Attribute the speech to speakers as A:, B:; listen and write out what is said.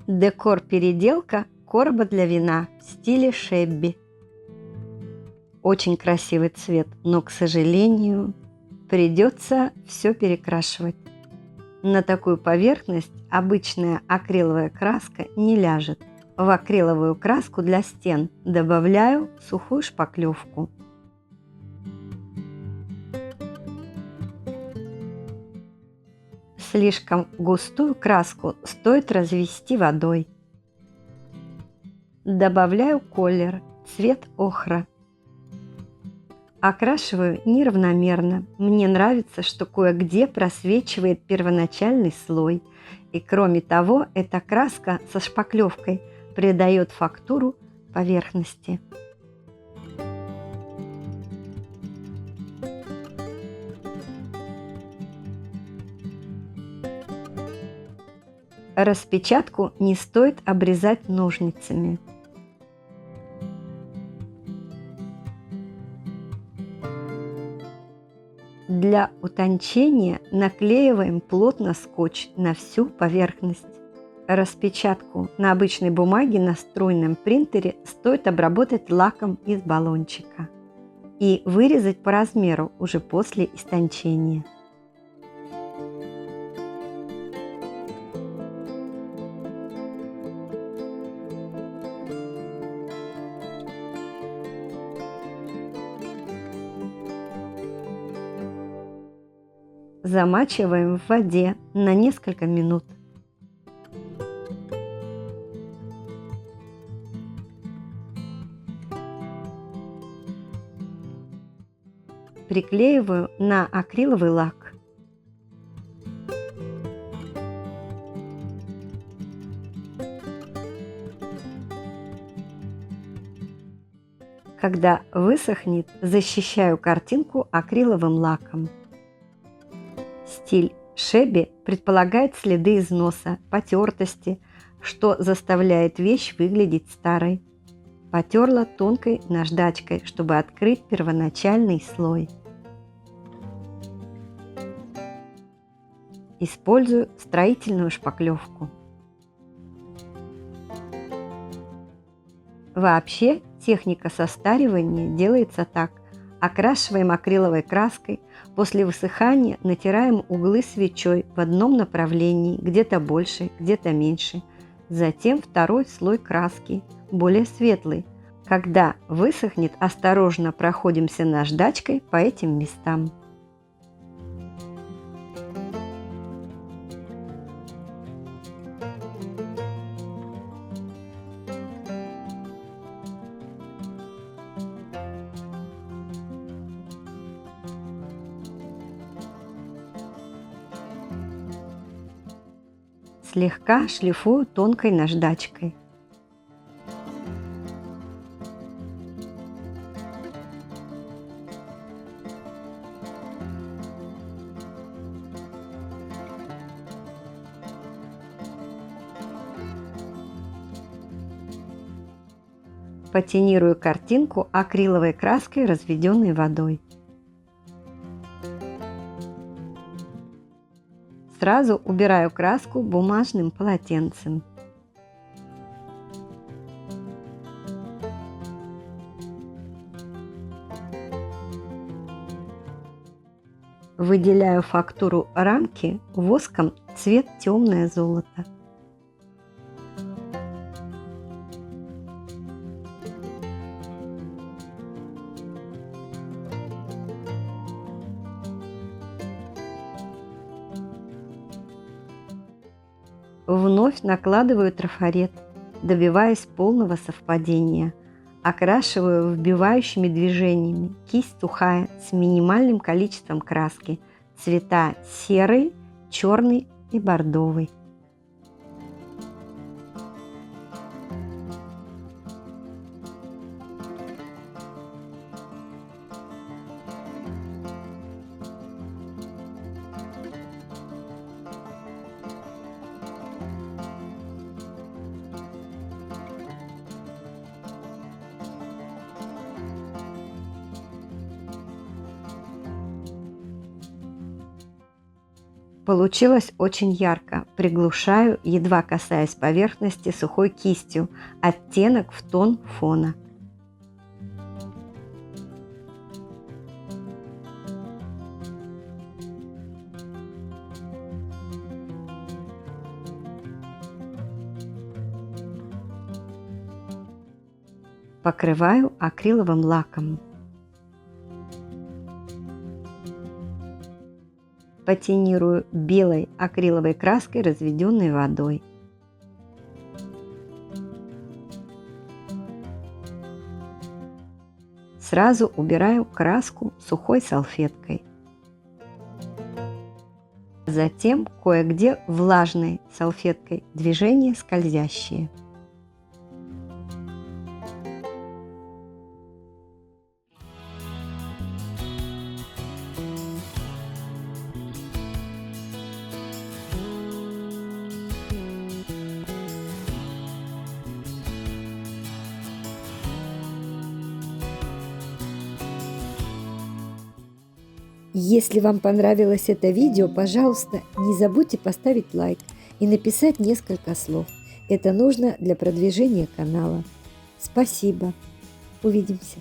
A: Декор-переделка короба для вина в стиле шебби. Очень красивый цвет, но, к сожалению, придется все перекрашивать. На такую поверхность обычная акриловая краска не ляжет. В акриловую краску для стен добавляю сухую шпаклевку. Слишком густую краску стоит развести водой. Добавляю колер, цвет охра. Окрашиваю неравномерно. Мне нравится, что кое-где просвечивает первоначальный слой. И кроме того, эта краска со шпаклевкой придает фактуру поверхности. Распечатку не стоит обрезать ножницами. Для утончения наклеиваем плотно скотч на всю поверхность. Распечатку на обычной бумаге на струйном принтере стоит обработать лаком из баллончика и вырезать по размеру уже после истончения. Замачиваем в воде на несколько минут. Приклеиваю на акриловый лак. Когда высохнет, защищаю картинку акриловым лаком. Стиль шебби предполагает следы износа, потертости, что заставляет вещь выглядеть старой. Потерла тонкой наждачкой, чтобы открыть первоначальный слой. Использую строительную шпаклевку. Вообще, техника состаривания делается так. Окрашиваем акриловой краской, после высыхания натираем углы свечой в одном направлении, где-то больше, где-то меньше. Затем второй слой краски, более светлый. Когда высохнет, осторожно проходимся наждачкой по этим местам. Слегка шлифую тонкой наждачкой. Патинирую картинку акриловой краской, разведенной водой. Сразу убираю краску бумажным полотенцем. Выделяю фактуру рамки воском цвет темное золото. Вновь накладываю трафарет, добиваясь полного совпадения. Окрашиваю вбивающими движениями, кисть сухая, с минимальным количеством краски, цвета серый, черный и бордовый. Получилось очень ярко. Приглушаю, едва касаясь поверхности сухой кистью. Оттенок в тон фона. Покрываю акриловым лаком. Патинирую белой акриловой краской, разведенной водой. Сразу убираю краску сухой салфеткой. Затем кое-где влажной салфеткой, движения скользящие.
B: Если вам понравилось это видео, пожалуйста, не забудьте поставить лайк и написать несколько слов. Это нужно для продвижения канала. Спасибо. Увидимся.